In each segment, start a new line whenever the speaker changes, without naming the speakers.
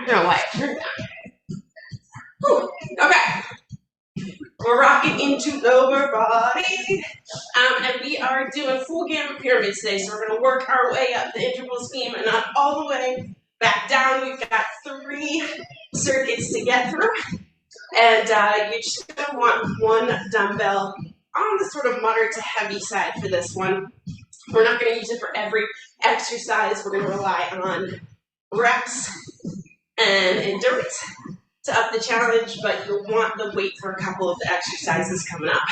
don't know why I turned down. Whew. Okay. We're rocking into lower body. And we are doing full gamut pyramids today. So we're going to work our way up the interval scheme and not all the way back down. We've got 3 circuits to get through. And you're just going to want one dumbbell on the sort of moderate to heavy side for this one. We're not going to use it for every exercise. We're going to rely on reps and endurance to up the challenge, but you'll want the weight for a couple of the exercises coming up.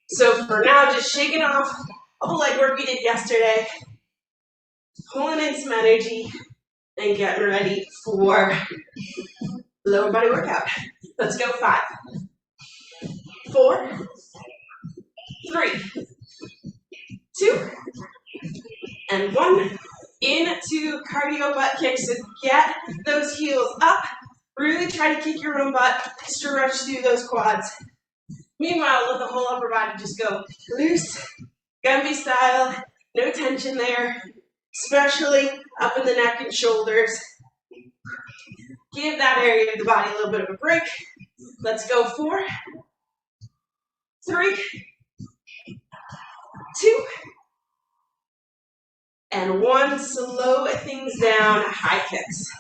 So for now, just shaking off all the leg work we did yesterday, pulling in some energy, and getting ready for lower body workout. Let's go. 5, 4, 3, 2, and 1. Into cardio butt kicks. So get those heels up. Really try to kick your own butt. Stretch through those quads. Meanwhile, let the whole upper body just go loose, Gumby style. No tension there, especially up in the neck and shoulders. Give that area of the body a little bit of a break. Let's go. 4, 3, 2, and 1. Slow things down. High kicks.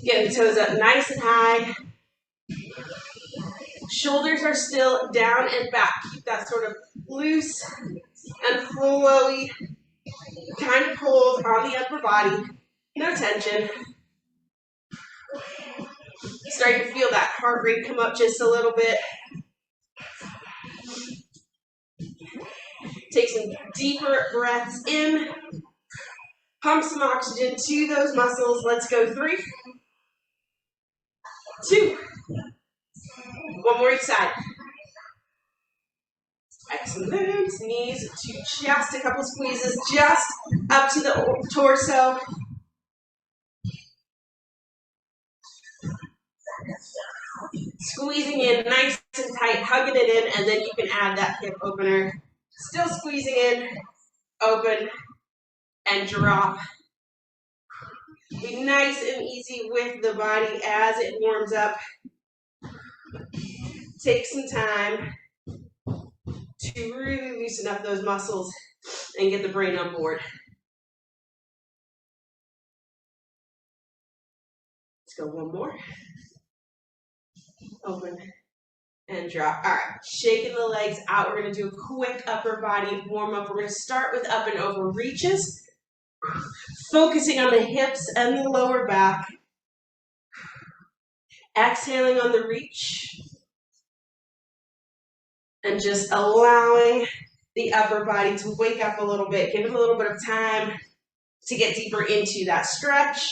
Get the toes up nice and high. Shoulders are still down and back. Keep that sort of loose and flowy kind of hold on the upper body. No tension. Starting to feel that heart rate come up just a little bit. Take some deeper breaths in. Pump some oxygen to those muscles. Let's go. 3, 2. 1 more each side. Excellent. Knees to chest. A couple squeezes just up to the torso. Squeezing in nice and tight, hugging it in, and then you can add that hip opener. Still squeezing in, open, and drop. Be nice and easy with the body as it warms up. Take some time to really loosen up those muscles and get the brain on board. Let's go 1 more. Open and drop. All right, shaking the legs out. We're going to do a quick upper body warm up. We're going to start with up and over reaches, focusing on the hips and the lower back. Exhaling on the reach. And just allowing the upper body to wake up a little bit. Give it a little bit of time to get deeper into that stretch.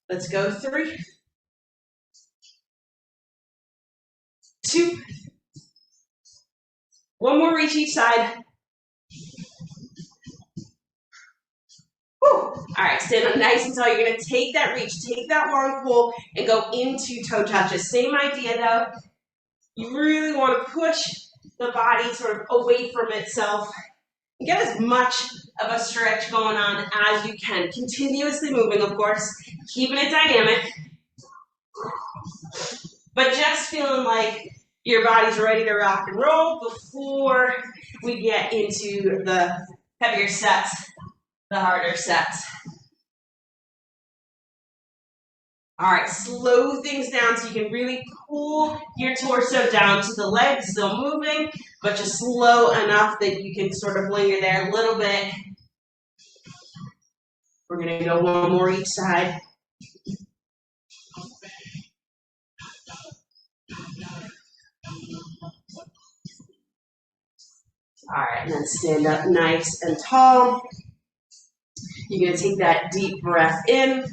Let's go. 3, 2. 1 more reach each side. All right, stand up nice and tall. You're going to take that reach, take that long pull, and go into toe touches. Same idea though. You really want to push the body sort of away from itself. Get as much of a stretch going on as you can. Continuously moving, of course, keeping it dynamic. But just feeling like your body's ready to rock and roll before we get into the heavier sets. The harder sets. All right, slow things down so you can really pull your torso down to the legs, still moving, but just slow enough that you can sort of linger there a little bit. We're going to go 1 more each side. All right, and then stand up nice and tall. You're going to take that deep breath in.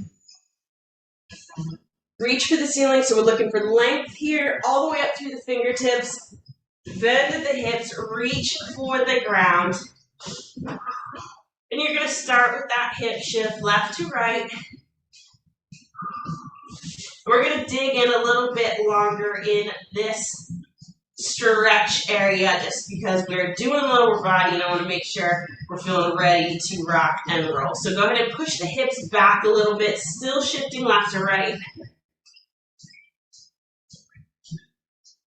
Reach for the ceiling, so we're looking for length here, all the way up through the fingertips. Bend at the hips, reach for the ground. And you're going to start with that hip shift, left to right. We're going to dig in a little bit longer in this stretch area just because we're doing lower body and I want to make sure we're feeling ready to rock and roll. So go ahead and push the hips back a little bit, still shifting left to right.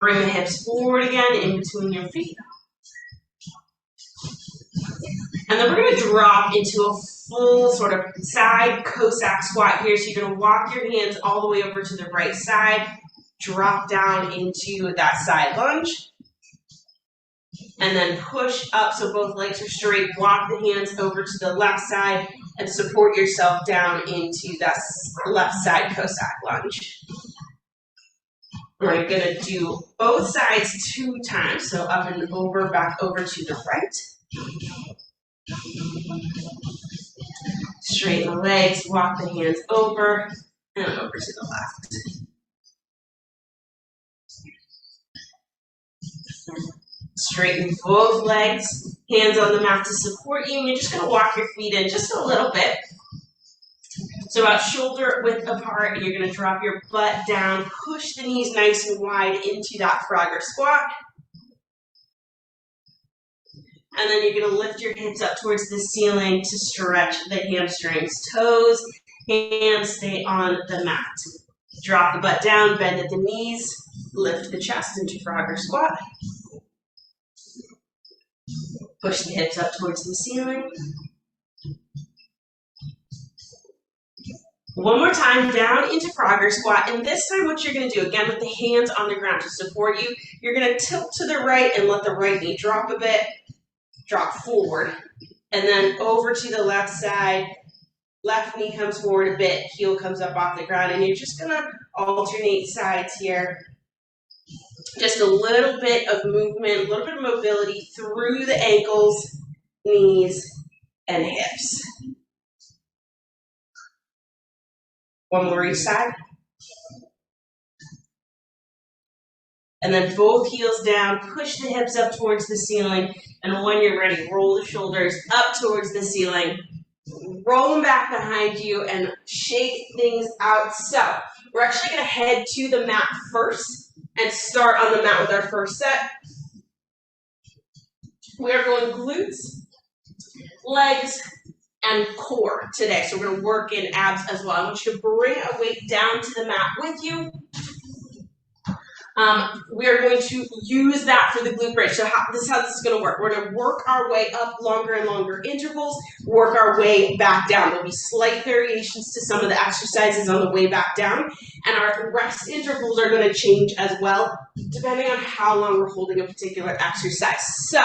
Bring the hips forward again in between your feet. And then we're going to drop into a full sort of side Cossack squat here. So you're going to walk your hands all the way over to the right side, drop down into that side lunge, and then push up so both legs are straight. Walk the hands over to the left side and support yourself down into that left side Cossack lunge. We're going to do both sides 2 times. So up and over, back over to the right. Straighten the legs, walk the hands over and over to the left. Straighten both legs, hands on the mat to support you. And you're just going to walk your feet in just a little bit. So about shoulder width apart, and you're going to drop your butt down, push the knees nice and wide into that frogger squat. And then you're going to lift your hips up towards the ceiling to stretch the hamstrings. Toes, hands stay on the mat. Drop the butt down, bend at the knees, lift the chest into frogger squat. Push the hips up towards the ceiling. One more time, down into frogger squat. And this time what you're going to do, again with the hands on the ground to support you, you're going to tilt to the right and let the right knee drop a bit. Drop forward, and then over to the left side, left knee comes forward a bit, heel comes up off the ground, and you're just gonna alternate sides here. Just a little bit of movement, a little bit of mobility through the ankles, knees, and hips. One more each side. And then both heels down, push the hips up towards the ceiling, and when you're ready, roll the shoulders up towards the ceiling, roll them back behind you, and shake things out. So we're actually going to head to the mat first and start on the mat with our first set. We are going glutes, legs, and core today. So we're going to work in abs as well. I want you to bring a weight down to the mat with you. We are going to use that for the glute bridge. So this is how this is going to work. We're going to work our way up longer and longer intervals, work our way back down. There'll be slight variations to some of the exercises on the way back down, and our rest intervals are going to change as well, depending on how long we're holding a particular exercise. So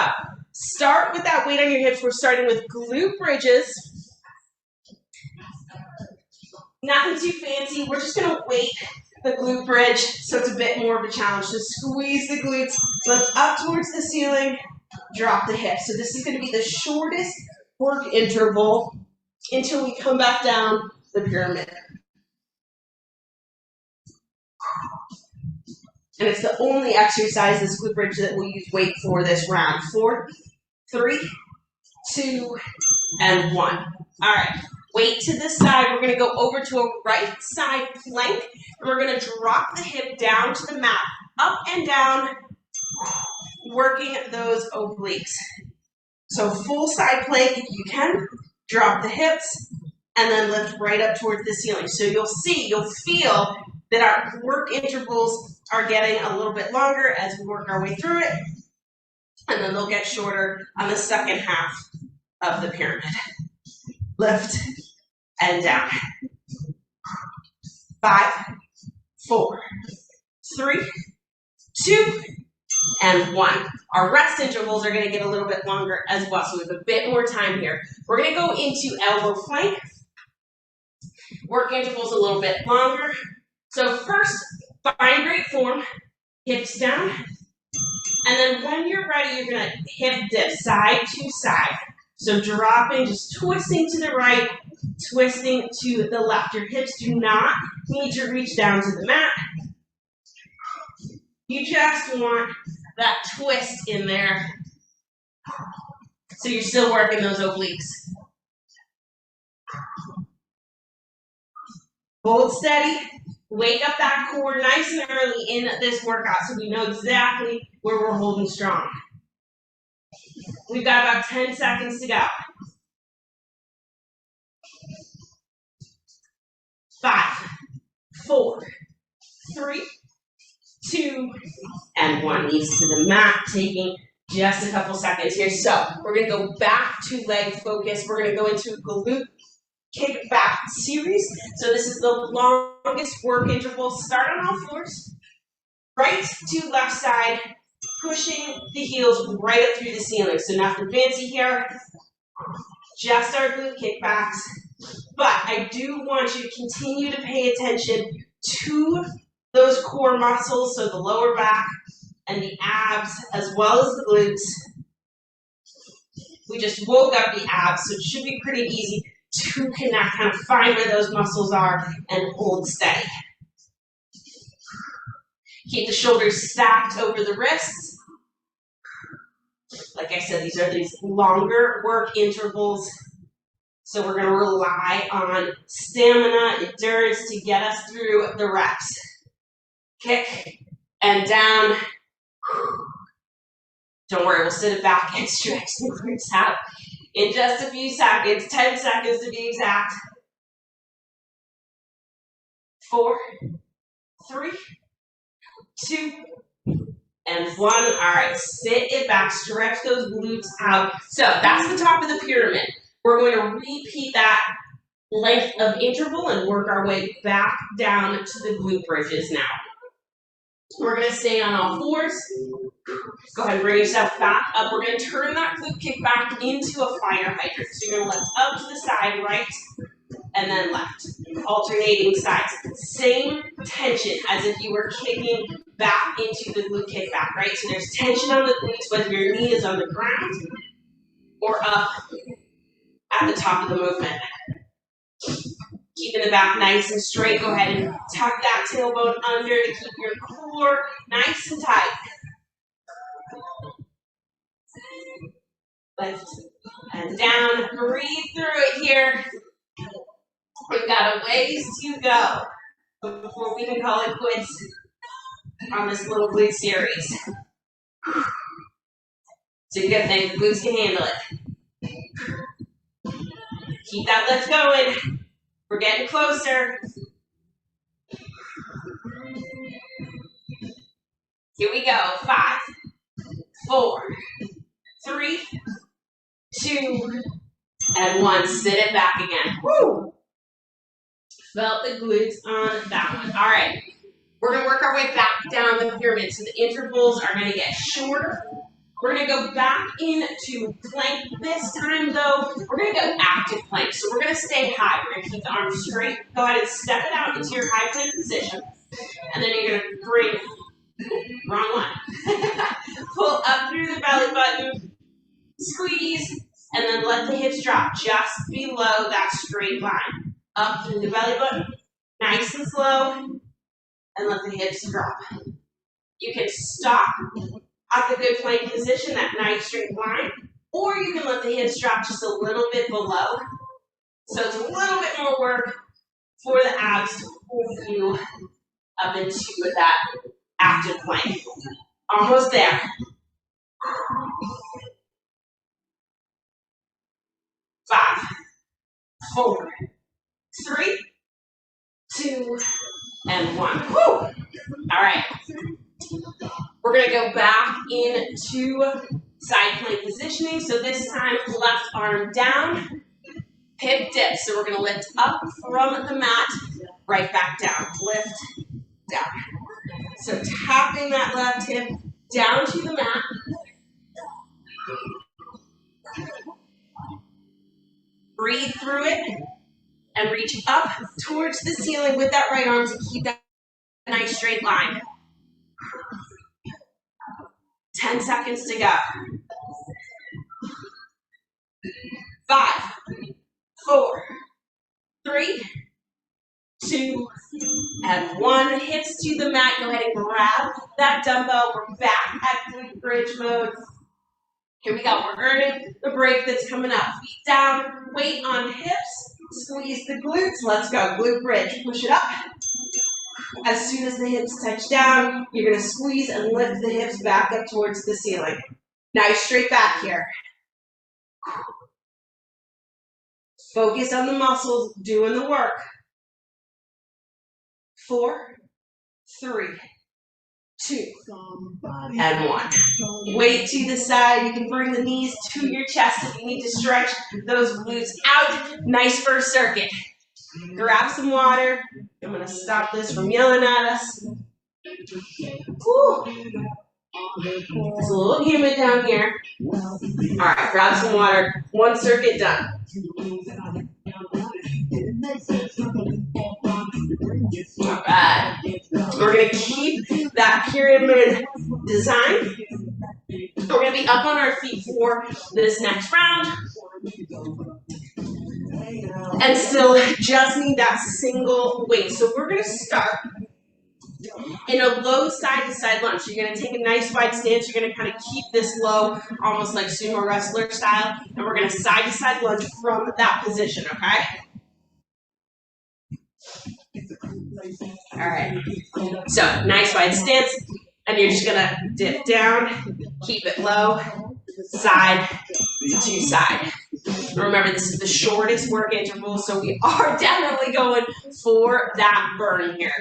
start with that weight on your hips. We're starting with glute bridges. Nothing too fancy. We're just going to weight the glute bridge, so it's a bit more of a challenge. So squeeze the glutes, lift up towards the ceiling, drop the hips. So this is going to be the shortest work interval until we come back down the pyramid. And it's the only exercise, this glute bridge, that we'll use weight for this round. 4, 3, 2, and 1. All right. Weight to the side. We're going to go over to a right side plank, and we're going to drop the hip down to the mat, up and down, working those obliques. So full side plank if you can, drop the hips, and then lift right up towards the ceiling. So you'll feel that our work intervals are getting a little bit longer as we work our way through it, and then they'll get shorter on the second half of the pyramid. Lift and down. 5, 4, 3, 2, and 1. Our rest intervals are going to get a little bit longer as well, so we have a bit more time here. We're going to go into elbow plank. Work intervals a little bit longer. So first, find great form, hips down, and then when you're ready, you're going to hip dip side to side. So dropping, just twisting to the right, twisting to the left. Your hips do not need to reach down to the mat. You just want that twist in there. So you're still working those obliques. Hold steady. Wake up that core nice and early in this workout so we know exactly where we're holding strong. We've got about 10 seconds to go. 5, 4, 3, 2, and 1. Knees to the mat, taking just a couple seconds here. So we're going to go back to leg focus. We're going to go into a glute kickback series. So this is the longest work interval. Start on all fours. Right to left side, pushing the heels right up through the ceiling. So nothing fancy here. Just our glute kickbacks. But I do want you to continue to pay attention to those core muscles, so the lower back and the abs, as well as the glutes. We just woke up the abs, so it should be pretty easy to connect, kind of find where those muscles are and hold steady. Keep the shoulders stacked over the wrists. Like I said, these are these longer work intervals. So we're going to rely on stamina, endurance to get us through the reps. Kick and down. Don't worry, we'll sit it back and stretch the glutes out in just a few seconds, 10 seconds to be exact. 4, 3, 2, and 1. All right, sit it back, stretch those glutes out. So that's the top of the pyramid. We're going to repeat that length of interval and work our way back down to the glute bridges now. We're going to stay on all fours. Go ahead and bring yourself back up. We're going to turn that glute kick back into a fire hydrant. So you're going to lift up to the side, right, and then left. Alternating sides. Same tension as if you were kicking back into the glute kick back, right? So there's tension on the glutes, whether your knee is on the ground or up at the top of the movement. Keeping the back nice and straight. Go ahead and tuck that tailbone under to keep your core nice and tight. Lift and down. Breathe through it here. We've got a ways to go before we can call it quits on this little glute series. It's a good thing. The glutes can handle it. Keep that lift going. We're getting closer. Here we go. 5, 4, 3, 2, and 1. Sit it back again. Woo! Felt the glutes on that one. All right. We're going to work our way back down the pyramid. So the intervals are going to get shorter. We're going to go back into plank this time, though. We're going to go active plank. So we're going to stay high. We're going to keep the arms straight. Go ahead and step it out into your high plank position. And then you're going to bring, wrong one. Pull up through the belly button, squeeze, and then let the hips drop just below that straight line. Up through the belly button, nice and slow, and let the hips drop. You can stop at the good plank position, that nice straight line, or you can let the hips drop just a little bit below. So it's a little bit more work for the abs to pull you up into that active plank. Almost there. 5, 4, 3, 2, and 1. Woo! All right. We're going to go back into side plank positioning. So this time, left arm down, hip dip. So we're going to lift up from the mat, right back down. Lift, down. So tapping that left hip down to the mat. Breathe through it and reach up towards the ceiling with that right arm to keep that nice straight line. 10 seconds to go. 5, 4, 3, 2, and 1. Hips to the mat. Go ahead and grab that dumbbell. We're back at glute bridge mode. Here we go. We're earning the break that's coming up. Feet down, weight on hips. Squeeze the glutes. Let's go. Glute bridge. Push it up. As soon as the hips touch down, you're gonna squeeze and lift the hips back up towards the ceiling. Nice straight back here. Focus on the muscles doing the work. 4, 3, 2, and 1. Weight to the side. You can bring the knees to your chest if you need to stretch those glutes out. Nice first circuit. Grab some water. I'm going to stop this from yelling at us. Whew. It's a little humid down here. All right, grab some water. One circuit done. All right. We're going to keep that pyramid design. We're going to be up on our feet for this next round. And still just need that single weight. So we're going to start in a low side-to-side lunge. So you're going to take a nice wide stance. You're going to kind of keep this low, almost like sumo wrestler style. And we're going to side-to-side lunge from that position, okay? All right. So nice wide stance. And you're just going to dip down, keep it low, side to side. Remember, this is the shortest work interval, so we are definitely going for that burn here.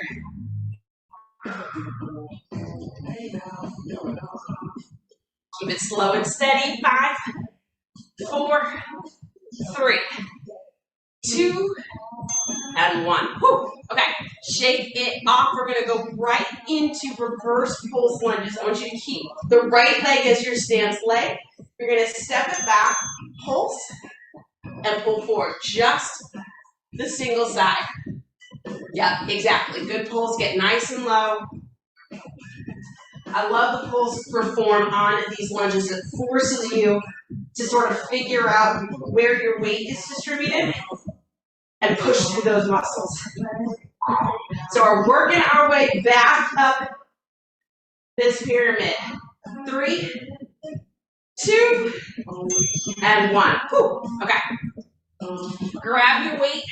Keep it slow and steady. 5, 4, 3, 2, and 1. Whew. Okay, shake it off. We're going to go right into reverse pulse lunges. I want you to keep the right leg as your stance leg. You're going to step it back, pulse, and pull forward. Just the single side. Yep, exactly. Good pulse. Get nice and low. I love the pulse perform on these lunges. It forces you to sort of figure out where your weight is distributed and push through those muscles. So we're working our way back up this pyramid. 3, 2, and 1. Whew. Okay. Grab your weight.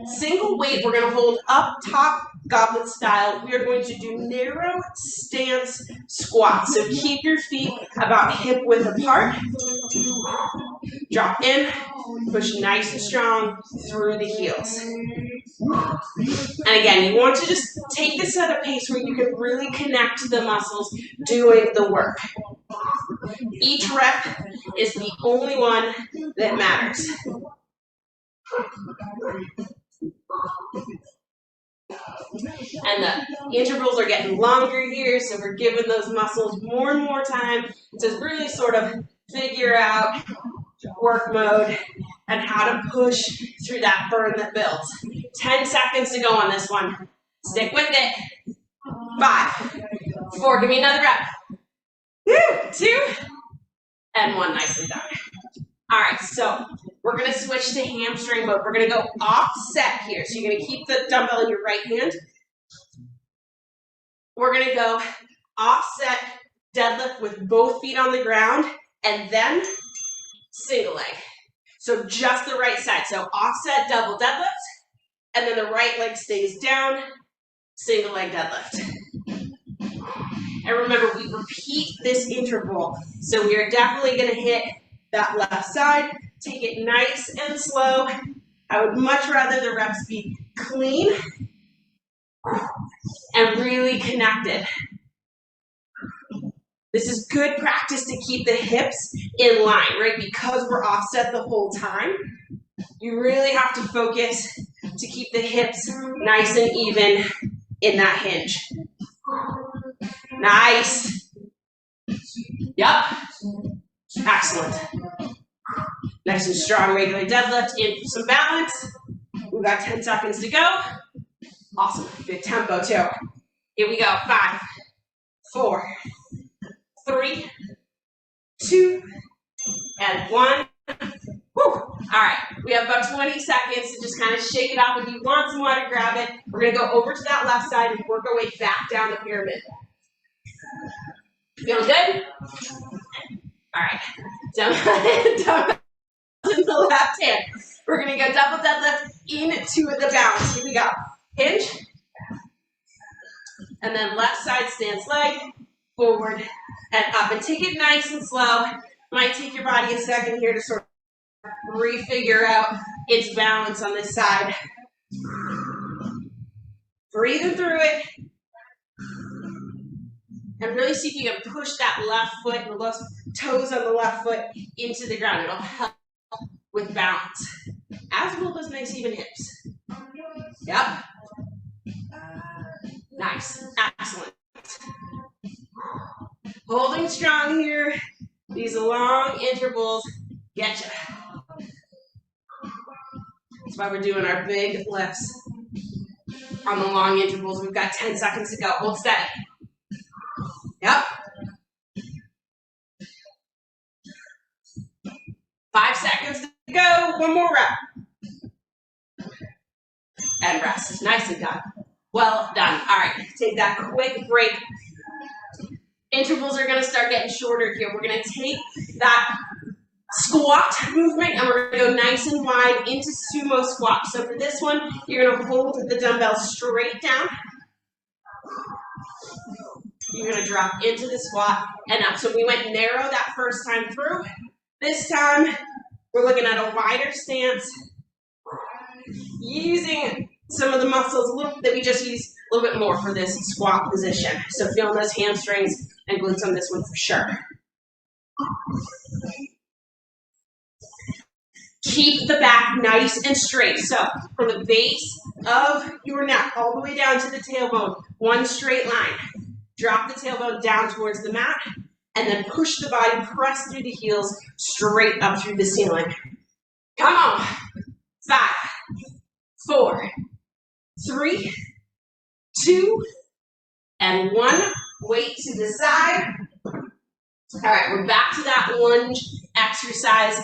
Single weight, we're going to hold up top, goblet style. We are going to do narrow stance squats. So keep your feet about hip width apart. Drop in, push nice and strong through the heels. And again, you want to just take this at a pace where you can really connect the muscles doing the work. Each rep is the only one that matters. And the intervals are getting longer here, so we're giving those muscles more and more time to really sort of figure out work mode and how to push through that burn that builds. 10 seconds to go on this one. Stick with it. 5, 4, give me another rep. 2, and 1, nicely done. All right, so we're going to switch to hamstring mode. We're going to go offset here. So you're going to keep the dumbbell in your right hand. We're going to go offset deadlift with both feet on the ground and then single leg. So just the right side. So offset double deadlift and then the right leg stays down, single leg deadlift. And remember, we repeat this interval. So we are definitely going to hit that left side. Take it nice and slow. I would much rather the reps be clean and really connected. This is good practice to keep the hips in line, right? Because we're offset the whole time, you really have to focus to keep the hips nice and even in that hinge. Nice. Yep. Excellent. Nice and strong regular deadlift in for some balance. We've got 10 seconds to go. Awesome. Good tempo too. Here we go. 5, 4, 3, 2, and 1. Whew. All right. We have about 20 seconds to just kind of shake it off. If you want some water, grab it. We're going to go over to that left side and work our way back down the pyramid. Feeling good? All right. Dumbbell in the left hand. We're going to go double deadlift into the balance. Here we go. Hinge. And then left side stance leg, forward and up. And take it nice and slow. Might take your body a second here to sort of refigure out its balance on this side. Breathing through it. And really see if you can push that left foot and those toes on the left foot into the ground. It'll help with balance. As well as nice even hips. Yep. Nice. Excellent. Holding strong here. These long intervals get you. That's why we're doing our big lifts on the long intervals. We've got 10 seconds to go. Hold steady. Yep. 5 seconds to go. One more rep. And rest. Nicely done. Well done. All right. Take that quick break. Intervals are going to start getting shorter here. We're going to take that squat movement and we're going to go nice and wide into sumo squat. So for this one, you're going to hold the dumbbell straight down. You're going to drop into the squat and up. So we went narrow that first time through. This time, we're looking at a wider stance, using some of the muscles that we just used a little bit more for this squat position. So feeling those hamstrings and glutes on this one for sure. Keep the back nice and straight. So from the base of your neck all the way down to the tailbone, one straight line. Drop the tailbone down towards the mat and then push the body, press through the heels straight up through the ceiling. Come on. 5, 4, 3, 2, and 1. Weight to the side. All right, we're back to that lunge exercise.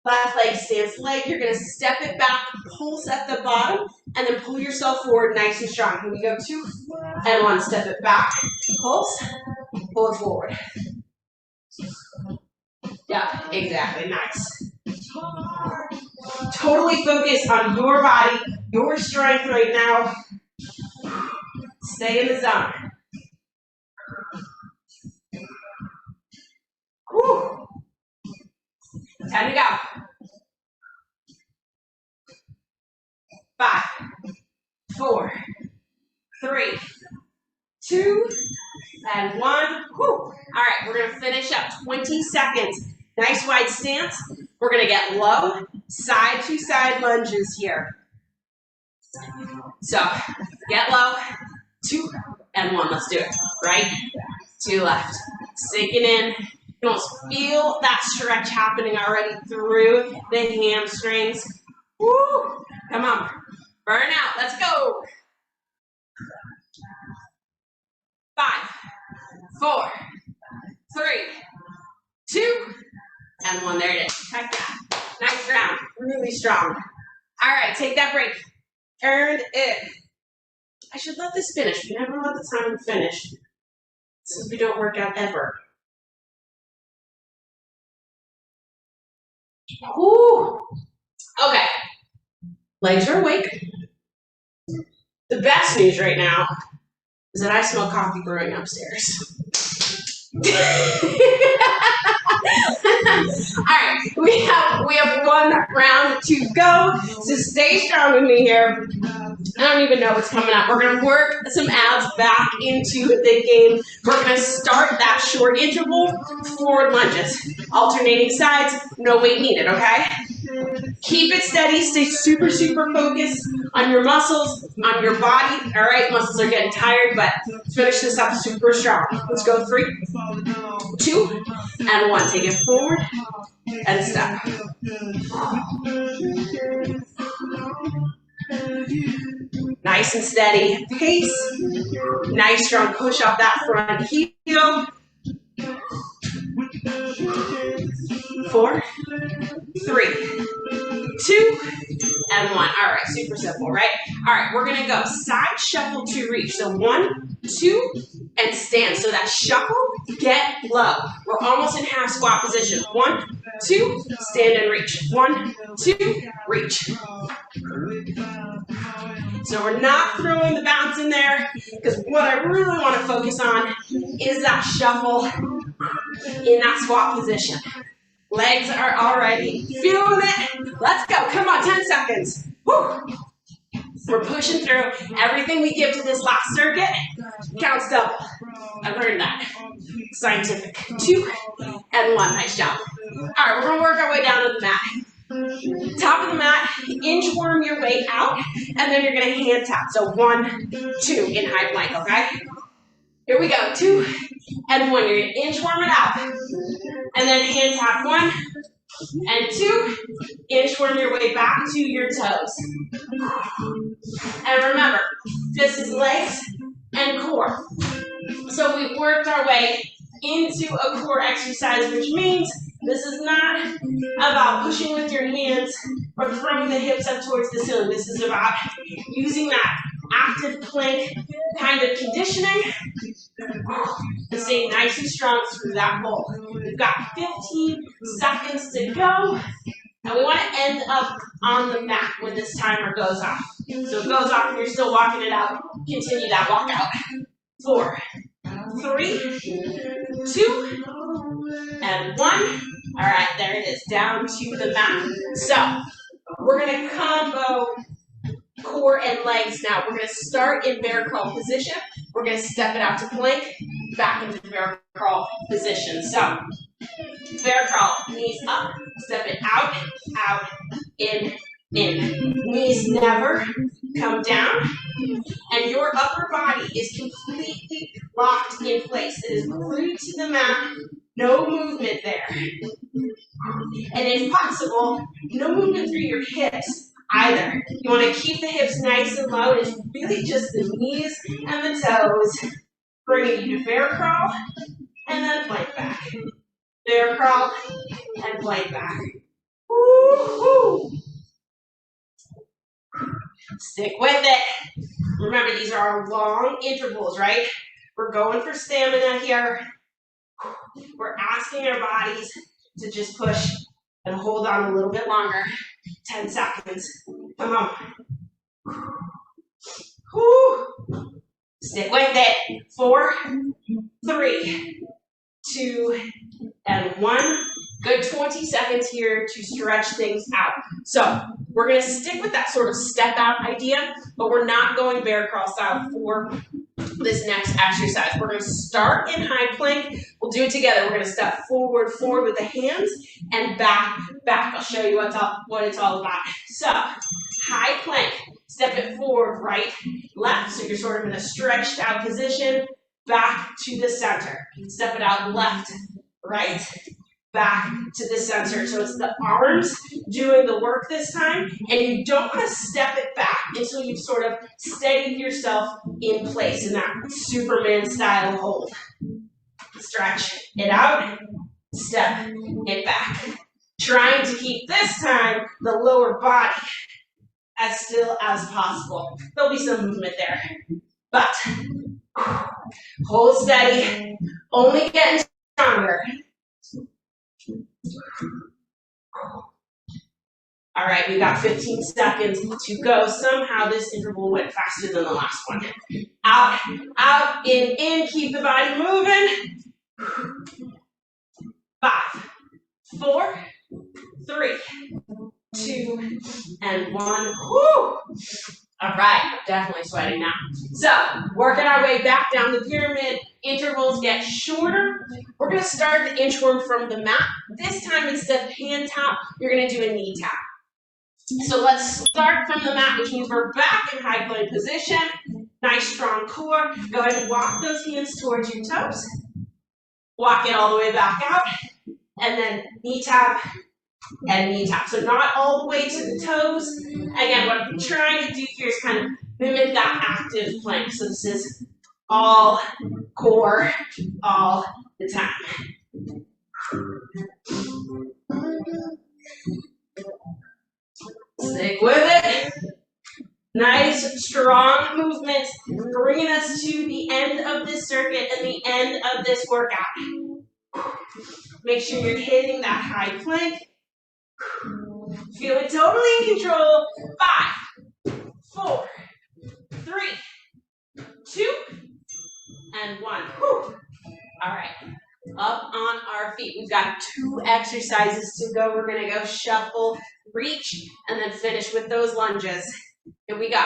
Left leg stance leg. You're going to step it back, pulse at the bottom, and then pull yourself forward nice and strong. Here we go. 2 and 1. Step it back, pulse, pull it forward. Yeah, exactly. Nice. Totally focus on your body, your strength right now. Stay in the zone. Whew. Time to go. 5, 4, 3, 2, and 1. Whew. All right, we're going to finish up 20 seconds. Nice wide stance. We're going to get low, side to side lunges here. So get low, 2 and 1. Let's do it. Right to left. Sinking in. You can almost feel that stretch happening already through the hamstrings. Woo! Come on. Burn out. Let's go. 5, 4, 3, 2, and 1. There it is. Heck yeah. Nice round. Really strong. All right, take that break. Earned it. I should let this finish. We never let the time finish. Since we don't work out ever. Woo. Okay. Legs are awake. The best news right now is that I smell coffee brewing upstairs. All right, we have 1 round to go, so stay strong with me here. I don't even know what's coming up. We're going to work some abs back into the game. We're going to start that short interval, forward lunges, alternating sides, no weight needed, okay? Keep it steady, stay super, super focused on your muscles, on your body. All right, muscles are getting tired, but let's finish this up super strong. Let's go 3, 2, and 1. Take it forward and step. Nice and steady pace. Nice strong push off that front heel. 4, 3, 2, and 1. All right, super simple, right? All right, we're going to go side shuffle to reach. So 1, 2, and stand. So that shuffle, get low. We're almost in half squat position. 1, 2, stand and reach. 1, 2, reach. So we're not throwing the bounce in there, because what I really want to focus on is that shuffle in that squat position. Legs are already feeling it. Let's go. Come on, 10 seconds. Woo. We're pushing through. Everything we give to this last circuit counts double. I've heard that. Scientific. 2 and 1. Nice job. All right, we're going to work our way down to the mat. Top of the mat, inchworm your way out, and then you're going to hand tap. So 1, 2 in high plank, okay? Here we go. 2 and 1. You're going to inchworm it out. And then hand tap 1 and 2. Inchworm your way back to your toes. And remember, this is legs and core. So we've worked our way into a core exercise, which means this is not about pushing with your hands or throwing the hips up towards the ceiling. This is about using that active plank kind of conditioning and staying nice and strong through that bowl. We've got 15 seconds to go, and we want to end up on the mat when this timer goes off. So it goes off and you're still walking it out. Continue that walk out. 4, 3, 2, and 1. All right, there it is, down to the mat. So we're going to combo core and legs now. We're going to start in bear crawl position. We're going to step it out to plank, back into bear crawl position. So bear crawl, knees up, step it out, out, in. Knees never come down, and your upper body is completely locked in place. It is glued to the mat, no movement there. And if possible, no movement through your hips either. You want to keep the hips nice and low. It's really just the knees and the toes, bringing you to bear crawl, and then plank back. Bear crawl, and plank back. Woo-hoo! Stick with it. Remember, these are our long intervals, right? We're going for stamina here. We're asking our bodies to just push and hold on a little bit longer. 10 seconds. Come on. Woo. Stick with it. 4, 3, 2, and 1. Good 20 seconds here to stretch things out. So we're going to stick with that sort of step out idea, but we're not going bear crawl style for this next exercise. We're going to start in high plank. We'll do it together. We're going to step forward with the hands, and back. I'll show you what it's all about. So high plank, step it forward, right, left. So you're sort of in a stretched out position, back to the center. Step it out left, right, back to the center. So it's the arms doing the work this time, and you don't want to step it back until you've sort of steadied yourself in place in that Superman style hold. Stretch it out, step it back. Trying to keep this time the lower body as still as possible. There'll be some movement there, but hold steady, only getting stronger. All right, we got 15 seconds to go. Somehow this interval went faster than the last one. Out, out, in, keep the body moving. 5, 4, 3, 2, and 1. Woo! All right, I'm definitely sweating now. So, working our way back down the pyramid, intervals get shorter. We're going to start the inchworm from the mat. This time, instead of hand tap, you're going to do a knee tap. So let's start from the mat, which means we're back in high plank position. Nice strong core. Go ahead and walk those hands towards your toes. Walk it all the way back out. And then knee tap and knee tap. So not all the way to the toes. Again, what I'm trying to do here is kind of mimic that active plank. So this is all core all the time. Stick with it. Nice, strong movements, bringing us to the end of this circuit and the end of this workout. Make sure you're hitting that high plank. Feel it totally in control. 5, 4, 3, 2, and 1. Whew. All right, up on our feet. We've got 2 exercises to go. We're gonna go shuffle, reach, and then finish with those lunges. Here we go.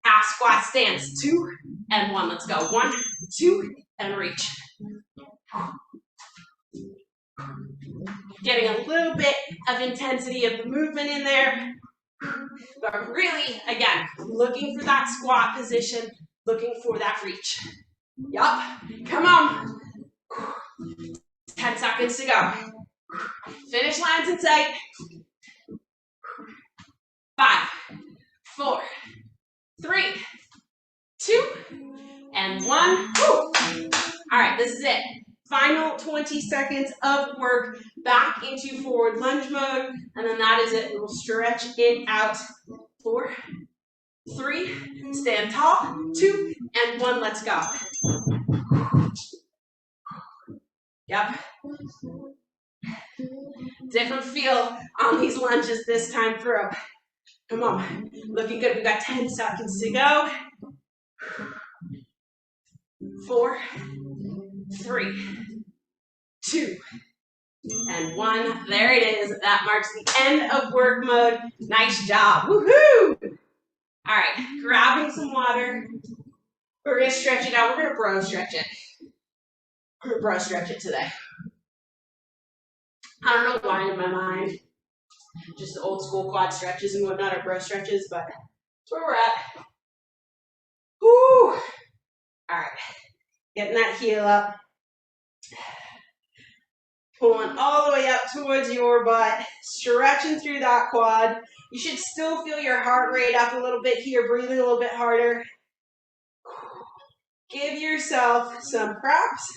Half squat stance, 2 and 1. Let's go. 1, 2, and reach. Getting a little bit of intensity of the movement in there. But really, again, looking for that squat position, looking for that reach. Yup. Come on. 10 seconds to go. Finish lines in sight. 5, 4, 3, 2, and 1. Woo. All right, this is it. Final 20 seconds of work back into forward lunge mode, and then that is it. We will stretch it out. 4, 3, stand tall, 2, and 1. Let's go. Yep. Different feel on these lunges this time through. Come on. Looking good. We've got 10 seconds to go. 4, 3, 2, and 1. There it is. That marks the end of work mode. Nice job. Woohoo! All right. Grabbing some water. We're going to stretch it out. We're going to bro stretch it. We're going to bro stretch it today. I don't know why in my mind. Just the old school quad stretches and whatnot are bro stretches, but that's where we're at. Woo! All right. Getting that heel up. Pulling all the way up towards your butt. Stretching through that quad. You should still feel your heart rate up a little bit here. Breathing a little bit harder. Give yourself some props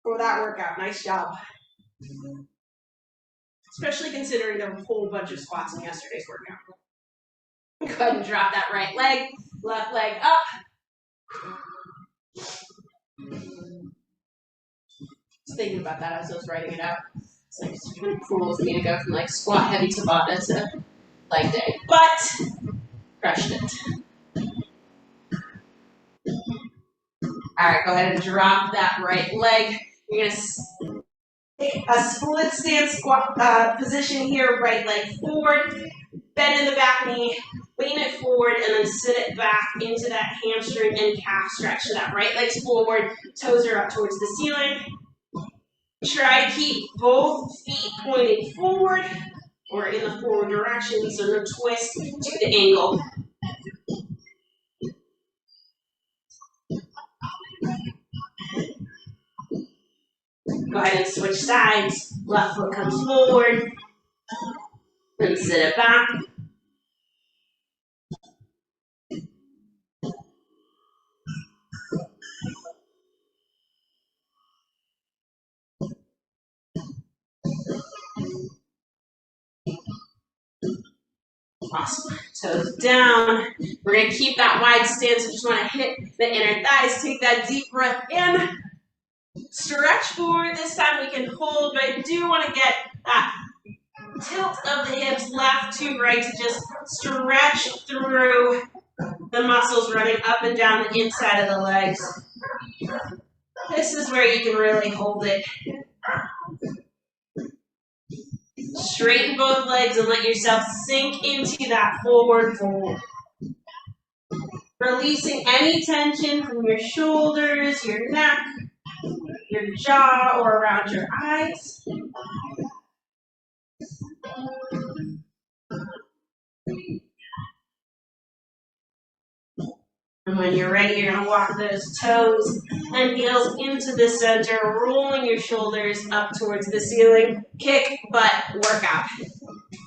for that workout. Nice job. Especially considering there were a whole bunch of squats in yesterday's workout. Go ahead and drop that right leg, left leg up. Just thinking about that as I was writing it out. It's like it's kind of cool for me to go from like squat heavy Tabata to leg day, but crushed it. All right, go ahead and drop that right leg. You're gonna take a split stance squat position here, right leg forward, bend in the back knee, lean it forward, and then sit it back into that hamstring and calf stretch. So that right leg's forward, toes are up towards the ceiling. Try to keep both feet pointed forward or in the forward direction, so no twist to the ankle. Go ahead and switch sides. Left foot comes forward. Then sit it back. Awesome. Toes down. We're going to keep that wide stance. We just want to hit the inner thighs. Take that deep breath in. Stretch forward. This time we can hold, but I do want to get that tilt of the hips left to right to just stretch through the muscles running up and down the inside of the legs. This is where you can really hold it. Straighten both legs and let yourself sink into that forward fold. Releasing any tension from your shoulders, your neck, your jaw, or around your eyes. And when you're ready, you're going to walk those toes and heels into the center, rolling your shoulders up towards the ceiling. Kick, butt, workout.